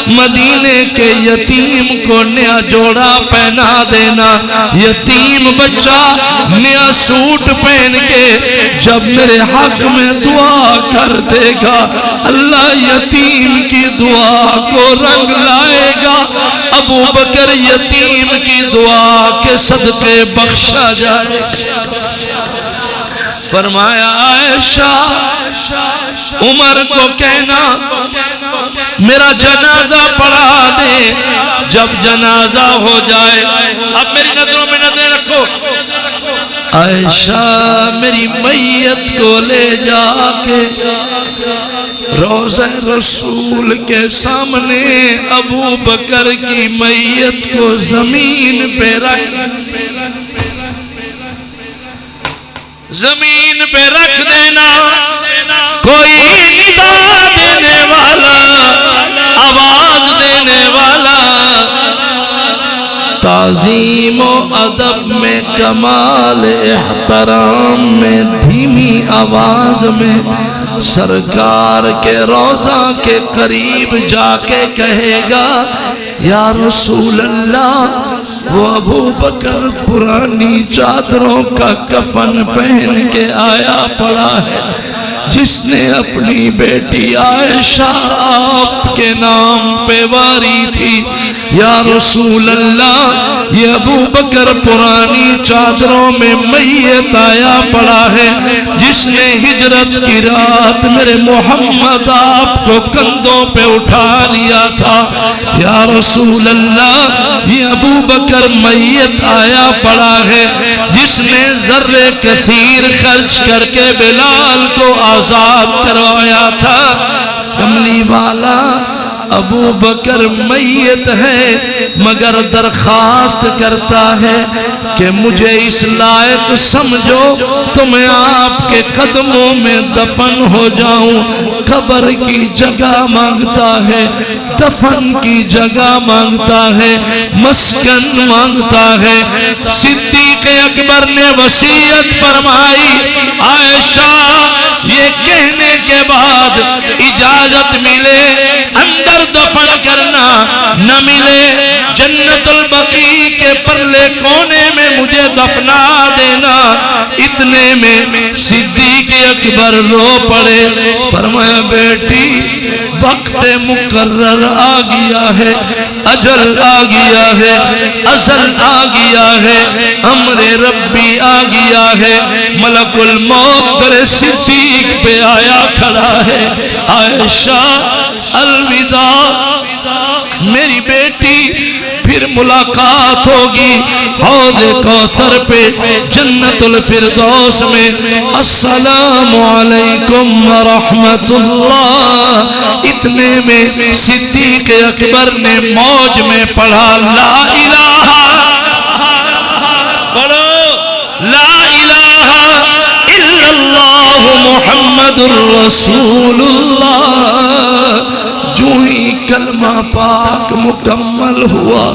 S1: مدینے کے یتیم کو نیا جوڑا پہنا دینا یتیم بچہ نیا سوٹ پہن کے جب میرے حق میں دعا کر دے گا اللہ یتیم کی دعا کو رنگ لائے گا ابو بکر یتیم کی دعا کے صدقے بخشا جائے فرمایا عائشہ عمر کو کہنا میرا جنازہ پڑھا دے جب جنازہ ہو جائے اب میری نظروں میں نظریں رکھو عائشہ میری میت کو لے جا کے روضہ رسول کے سامنے ابو بکر کی میت کو زمین پہ رکھ دینا کوئی ندا دینے والا آواز دینے والا تعظیم و ادب میں کمال احترام میں دھیمی آواز میں سرکار کے روضہ کے قریب جا کے کہے گا یا رسول اللہ وہ ابو بکر پرانی چادروں کا کفن پہن کے آیا پڑا ہے جس نے اپنی بیٹی عائشہ آپ کے نام پہ واری تھی یا رسول اللہ یہ ابو بکر پرانی چادروں میں میت آیا پڑا ہے جس نے ہجرت کی رات میرے محمد آپ کو کندھوں پہ اٹھا لیا تھا یا رسول اللہ یہ ابو بکر میت آیا پڑا ہے جس نے ذرے کثیر خرچ کر کے بلال کو آزاد کروایا تھا کملی والا ابو بکر میت ہے مگر درخواست کرتا ہے کہ مجھے اس لائق سمجھو تو میں آپ کے قدموں میں دفن ہو جاؤں قبر کی جگہ مانگتا ہے دفن کی جگہ مانگتا ہے مسکن مانگتا ہے صدیق اکبر نے وصیت فرمائی عائشہ یہ کہنے کے بعد اجازت ملے اندر دفن کرنا نہ ملے جنت البقیع کے پرلے کونے میں مجھے دفنا دینا اتنے میں صدیق اکبر رو پڑے، فرمایا بیٹی وقت مقرر آ گیا ہے، اجل آ گیا ہے، ازل آ گیا ہے، امر ربی آ گیا ہے، ملک الموت در صدیق پہ آیا کھڑا ہے۔ عائشہ الوداع میری بیٹی، پھر ملاقات ہوگی حوض کوثر پہ جنت الفردوس میں۔ السلام علیکم ورحمت اللہ۔ اتنے میں صدیق اکبر نے موج میں پڑھا لا الہ، پڑھو لا الہ الا اللہ محمد الرسول اللہ۔ جو ہی کلمہ پاک مکمل ہوا،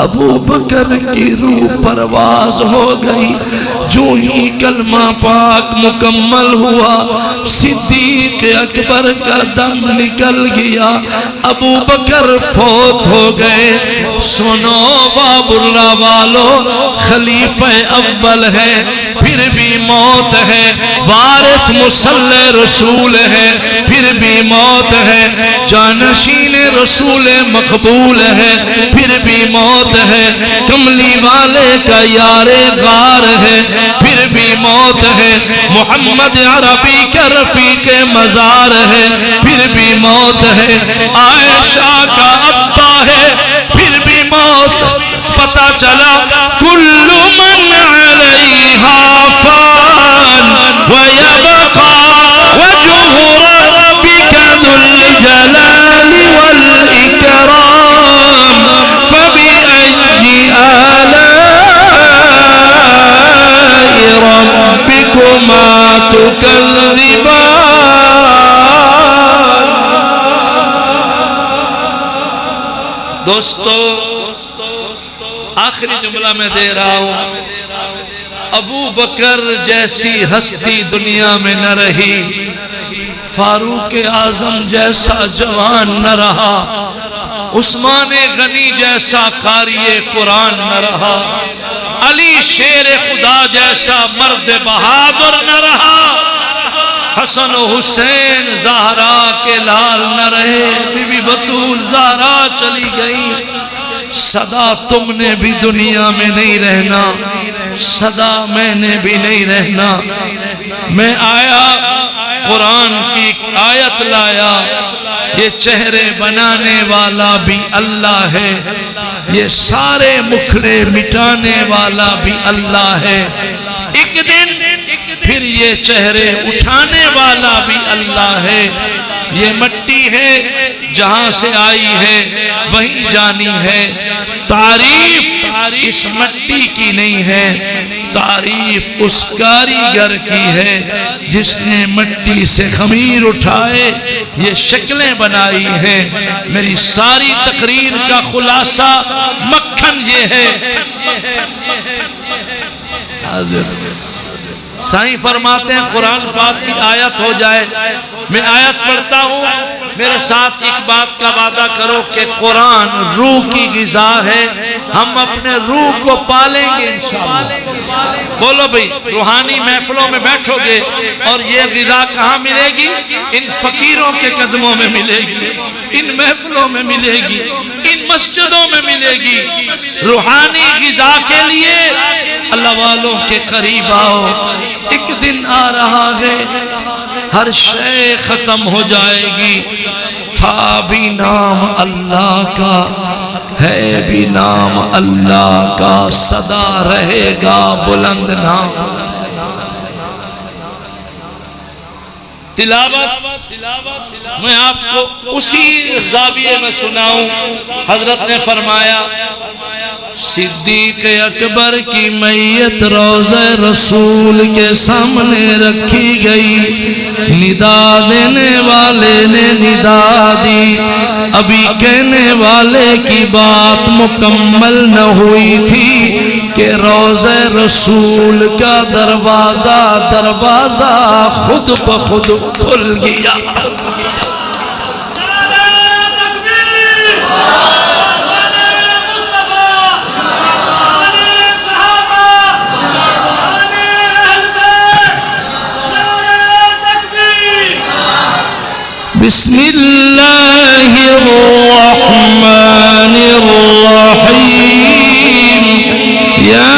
S1: ابو بکر کی روح پرواز ہو گئی۔ جو ہی کلمہ پاک مکمل ہوا، صدیق اکبر کا دم نکل گیا، ابو بکر فوت ہو گئے۔ سنو باب اللہ والو، خلیفہ اول ہے پھر بھی موت ہے، وارث مصلی رسول ہے پھر بھی موت ہے، جانشین رسول مقبول ہے پھر بھی موت ہے، کملی والے کا یار غار ہے پھر بھی موت ہے، محمد عربی کا رفیق مزار ہے پھر بھی موت ہے، عائشہ کا ابا ہے پھر بھی موت۔ پتا چلا کل من علیہا فان ویبقى وجہ ربک ذو الجلال والإکرام فبأي آلاء ربکما تکذبان۔ دوستو آخری جملہ میں دے رہا ہوں، ابو بکر جیسی ہستی دنیا میں نہ رہی، فاروق اعظم جیسا جوان نہ رہا، عثمان غنی جیسا قاری قرآن نہ رہا، علی شیر خدا جیسا مرد بہادر نہ رہا، حسن و حسین زہرا کے لال نہ رہے، بی بی بطول زہرا چلی گئی۔ صدا تم نے بھی دنیا میں نہیں رہنا، صدا میں نے بھی نہیں رہنا۔ میں آیا قرآن کی آیت لایا، یہ چہرے بنانے والا بھی اللہ ہے، یہ سارے مکھڑے مٹانے والا بھی اللہ ہے، ایک دن پھر یہ چہرے اٹھانے والا بھی اللہ ہے۔ یہ مٹی ہے جہاں سے آئی ہے وہیں جانی ہے، تعریف اس مٹی کی نہیں ہے، تعریف اس کاریگر کی ہے جس نے مٹی سے خمیر اٹھائے یہ شکلیں بنائی ہیں۔ میری ساری تقریر کا خلاصہ مکھن یہ ہے۔ سائیں فرماتے ہیں قرآن پاک کی آیت ہو جائے، میں آیت پڑھتا ہوں، میرے ساتھ ایک بات کا وعدہ کرو کہ قرآن روح کی غذا ہے، ہم اپنے روح کو پالیں گے انشاءاللہ۔ بولو بھئی، روحانی محفلوں میں بیٹھو گے اور یہ غذا کہاں ملے گی؟ ان فقیروں کے قدموں میں ملے گی، ان محفلوں میں ملے گی، ان مسجدوں میں ملے گی۔ روحانی غذا کے لیے اللہ والوں کے قریب آؤ، ایک دن آ رہا ہے ہر شے ختم ہو جائے گی، تھا بھی نام اللہ کا، ہے بھی نام اللہ کا، سدا رہے گا بلند نام۔ تلاوت میں آپ کو اسی زاویے میں سناؤں۔ حضرت نے فرمایا صدیق اکبر کی میت روضہ رسول کے سامنے رکھی گئی، ندا دینے والے نے ندا دی، ابھی کہنے والے کی بات مکمل نہ ہوئی تھی کہ روضہ رسول کا دروازہ خود بخود کھل گیا۔ بسم اللہ الرحمن الرحیم یا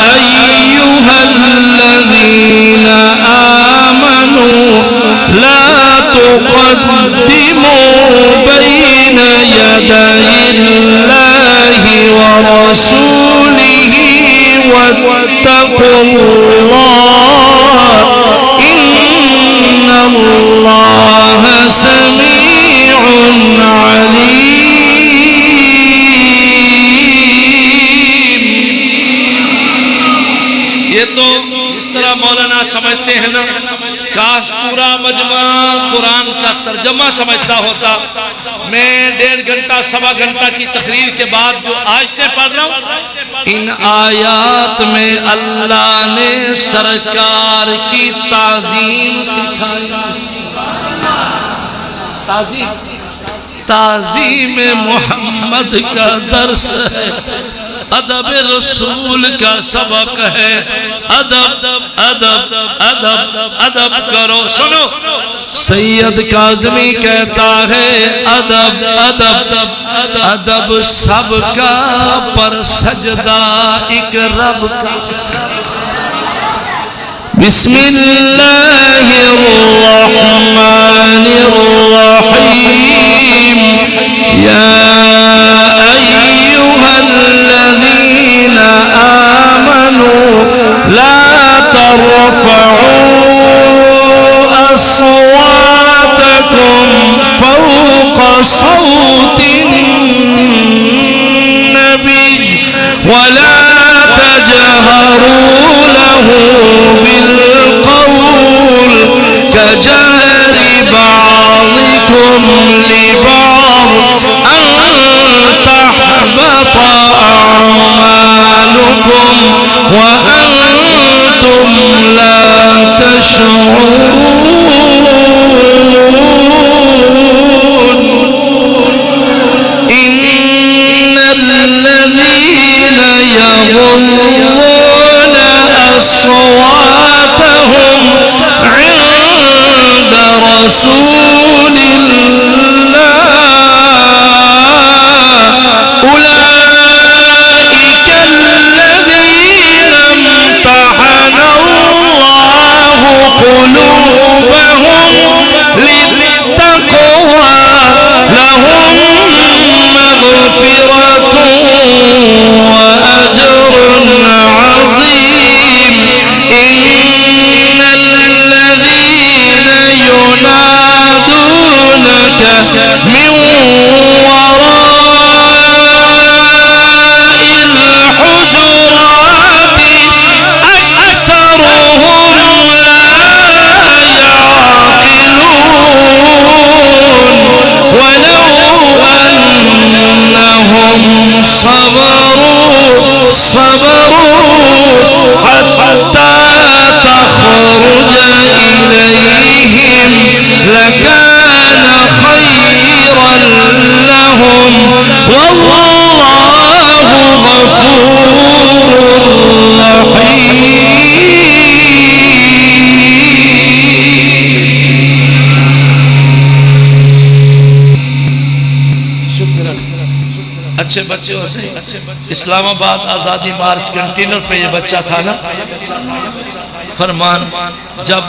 S1: ایہا الذین آمنوا لا تقدموا بین یدی اللہ ورسولہ واتقوا اللہ ان اللہ سمیع علیم۔ یہ تو اس طرح مولانا سمجھتے ہیں نا، کاش پورا مجمع قرآن کا ترجمہ سمجھتا ہوتا۔ میں 1.5 گھنٹہ 1.25 گھنٹہ کی تقریر کے بعد جو آیتیں پڑھ رہا ہوں، ان آیات میں اللہ نے سرکار کی تعظیم سکھائی۔ تعظیم محمد کا درس ہے، ادب رسول کا سبق ہے۔ ادب ادب ادب ادب کرو۔ سنو، سید کاظمی کہتا ہے ادب ادب ادب سب کا پر سجدہ ایک رب کا۔ بسم اللہ الرحمن الرحیم یا ایہا الذین آمنوا لا ترفعوا اصواتکم فوق صوت النبی ولا تجهروا له بالقول كجهر بعضكم لبعض أن تحبط أعمالكم وأنتم لا تشعرون إن الذين يغضون أصواتهم عند رسول الله أولئك الذين امتحن الله قلوبهم للتقوى لهم مغفرة وأجر عظيم إن الذين ينادونك من وراء الحجرات أكثرهم لا يعقلون ولو أنهم صبروا حتى تخرج إليهم لكان خيرا لهم والله غفور رحيم۔ اچھے بچے سے اسلام آباد آزادی مارچ کنٹینر پہ یہ بچہ تھا نا، فرمان جب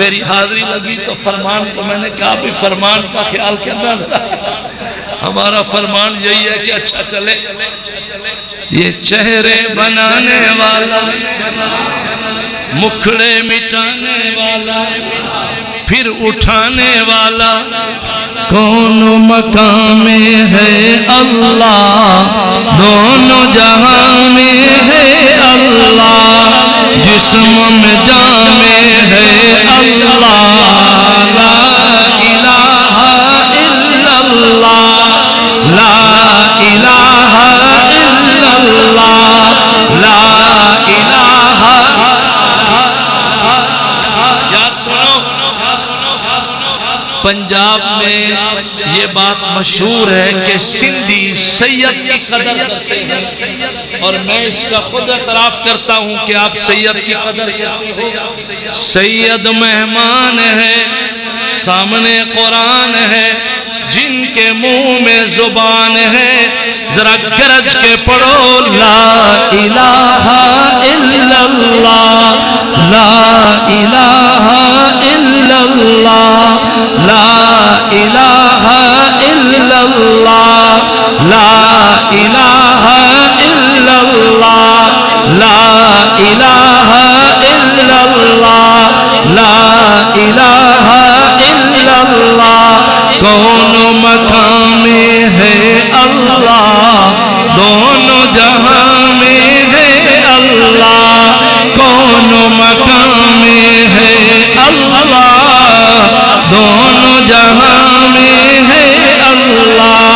S1: میری حاضری لگی تو فرمان کو میں نے کہا بھی فرمان کا خیال کرنا تھا، ہمارا فرمان یہی ہے کہ اچھا چلے۔ یہ چہرے بنانے والا، مکھڑے مٹانے والا، پھر اٹھانے والا، کون مقام میں ہے اللہ، دونوں جہاں میں ہے اللہ، جسم میں جان میں ہے اللہ، لا الہ الا اللہ، لا الہ الا اللہ، لا الہ۔ یار سنو، پنجاب میں یہ بات مشہور ہے کہ سندھی سید کی قدر کرتے ہیں، اور میں اس کا خود اعتراف کرتا ہوں کہ آپ سید کی قدر کرتے ہیں۔ سید مہمان ہے، سامنے قرآن ہے، جن کے منہ میں زبان ہے، ذرا گرج کے پڑھو لا الہ الا اللہ، لا الہ الا اللہ، لا الہ الا اللہ، لا الہ الا اللہ، لا الہ الا اللہ، لا الہ الا اللہ۔ کون مقام میں ہے اللہ، دونوں جہاں میں ہے اللہ، کون مقام میں ہے اللہ، دونوں جہاں میں ہے اللہ۔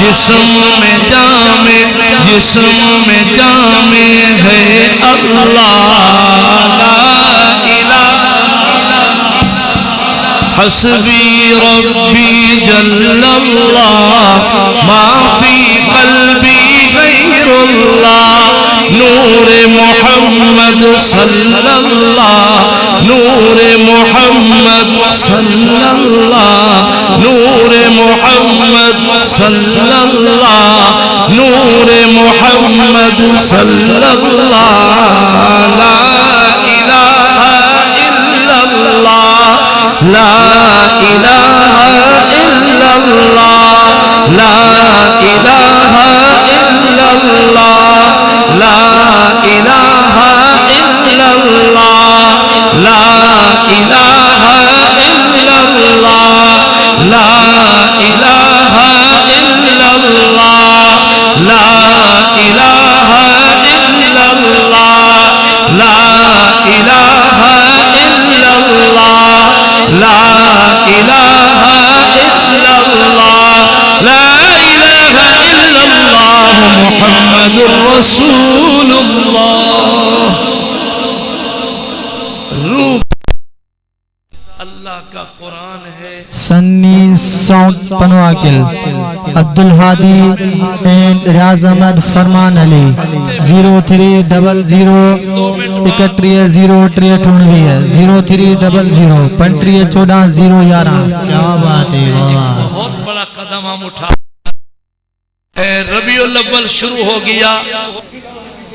S1: جسم میں جامع، جسم میں جامع ہے اللہ، لا الہ حسبی ربی جل اللہ، ما فی قلبی غیر اللہ، نور محمد صلی اللہ، نور محمد صلی اللہ، نور محمد صلی اللہ، نور محمد صلی اللہ، لا الہ الا اللہ، لا الہ الا اللہ، لا الہ الا اللہ، لا الہ الا اللہ، لا الہ الا اللہ، لا الہ الا اللہ، لا الہ الا اللہ، لا الہ الا اللہ، لا الہ الا اللہ، لا الہ الا اللہ، محمد رسول اللہ۔ روح اللہ کا قرآن ہے۔
S2: سنی ساؤنڈ پنواکل عبدالہادی اینڈ ریاض احمد فرمان علی 0300 31 0300 35 14 011۔ کیا بات ہے،
S1: بہت بڑا قدم ہم اٹھا۔ ربیع الاول شروع ہو گیا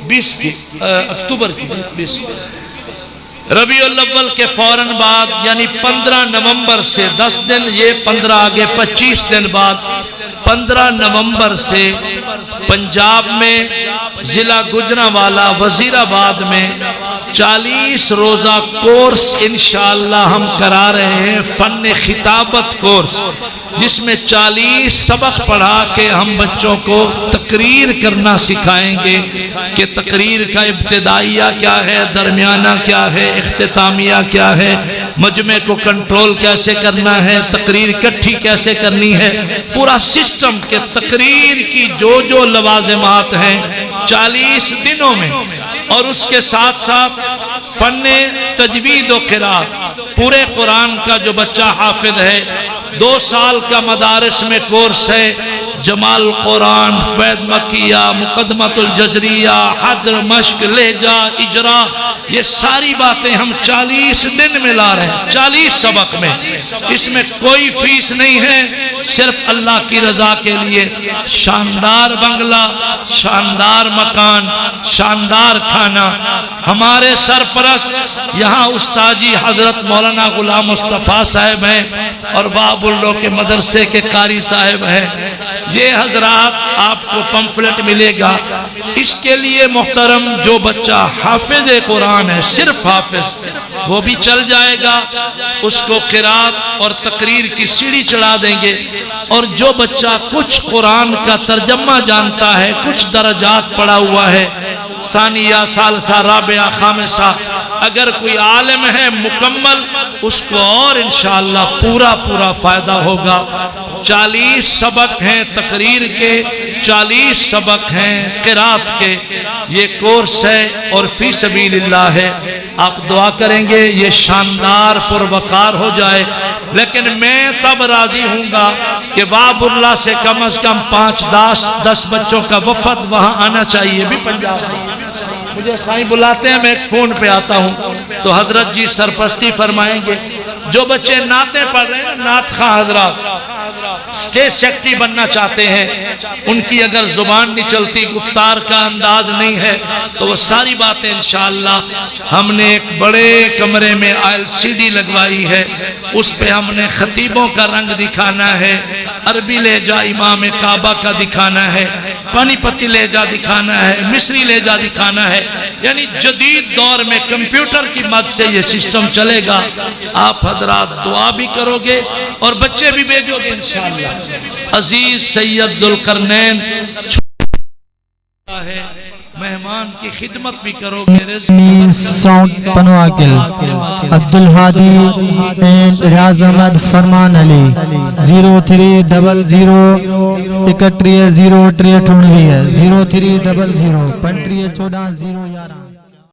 S1: 20 اکتوبر کی 20 ربیع الاول کے فوراً بعد یعنی 15 نومبر سے 10 دن، یہ 15 آگے 25 دن بعد 15 نومبر سے پنجاب میں ضلع گجرانوالہ وزیر آباد میں 40 روزہ کورس انشاءاللہ ہم کرا رہے ہیں، فن خطابت کورس، جس میں 40 سبق پڑھا کے ہم بچوں کو تقریر کرنا سکھائیں گے کہ تقریر کا ابتدائیہ کیا ہے، درمیانہ کیا ہے، اختتامیہ کیا ہے، مجمع کو کنٹرول کیسے کرنا ہے، تقریر اکٹھی کیسے کرنی ہے، پورا سسٹم کے تقریر کی جو لوازمات ہیں 40 دنوں میں، اور اس کے ساتھ ساتھ فن تجوید و قرات، پورے قرآن کا جو بچہ حافظ ہے 2 سال کا مدارس میں کورس ہے، جمال قرآن، فید مکیہ، مقدمت الجزریہ، حدر، مشق، لہجہ، اجرا، یہ ساری باتیں ہم 40 دن میں لا رہے ہیں، 40 سبق میں۔ اس میں کوئی فیس نہیں ہے، صرف اللہ کی رضا کے لیے۔ شاندار بنگلہ، شاندار مکان، شاندار کھانا۔ ہمارے سرپرست یہاں استاذی حضرت مولانا غلام مصطفیٰ صاحب ہیں، اور باب اللہ کے مدرسے کے قاری صاحب ہیں۔ یہ حضرات آپ کو پمفلٹ ملے گا۔ اس کے لیے محترم جو بچہ حافظ قرآن ہے، صرف حافظ، وہ بھی چل جائے گا، اس کو قرات اور تقریر کی سیڑھی چڑھا دیں گے۔ اور جو بچہ کچھ قرآن کا ترجمہ جانتا ہے، کچھ درجات پڑھا ہوا ہے، ثانیہ، ثالثہ، رابعہ، خامسہ، اگر کوئی عالم ہے مکمل، اس کو اور انشاءاللہ پورا فائدہ ہوگا۔ 40 سبق ہیں تقریر کے، 40 سبق ہیں قرات کے، یہ کورس ہے اور فی سبیل اللہ ہے۔ آپ دعا کریں گے یہ شاندار پروقار ہو جائے۔ لیکن میں تب راضی ہوں گا کہ باب اللہ سے کم از کم 5-10 بچوں کا وفد وہاں آنا چاہیے بھی پنجاب مجھے سائیں بلاتے ہیں میں ایک فون پہ آتا ہوں تو حضرت جی سرپرستی فرمائیں گے جو بچے نعتیں پڑھ رہے ہیں نعت خواہ حضرات سٹیج سیکٹری بننا چاہتے ہیں ان کی اگر زبان نہیں چلتی گفتار کا انداز نہیں ہے تو وہ ساری باتیں انشاءاللہ ہم نے ایک بڑے کمرے میں LCD لگوائی ہے اس پہ ہم نے خطیبوں کا رنگ دکھانا ہے عربی لہجہ امام کعبہ کا دکھانا ہے پانی پتی لہجہ دکھانا ہے مصری لہجہ دکھانا ہے یعنی جدید دور میں کمپیوٹر کی مدد سے یہ سسٹم چلے گا آپ حضرات دعا بھی کرو گے اور بچے بھی بھیجو گے انشاءاللہ عزیز سید ذوالقرنین ہے مہمان کی خدمت بھی کرو گے
S2: ساؤنڈ پنواکل عبدالحادی اینڈ ریاض احمد فرمان علی 0300 31 0 63 ہے 0300 35 14 011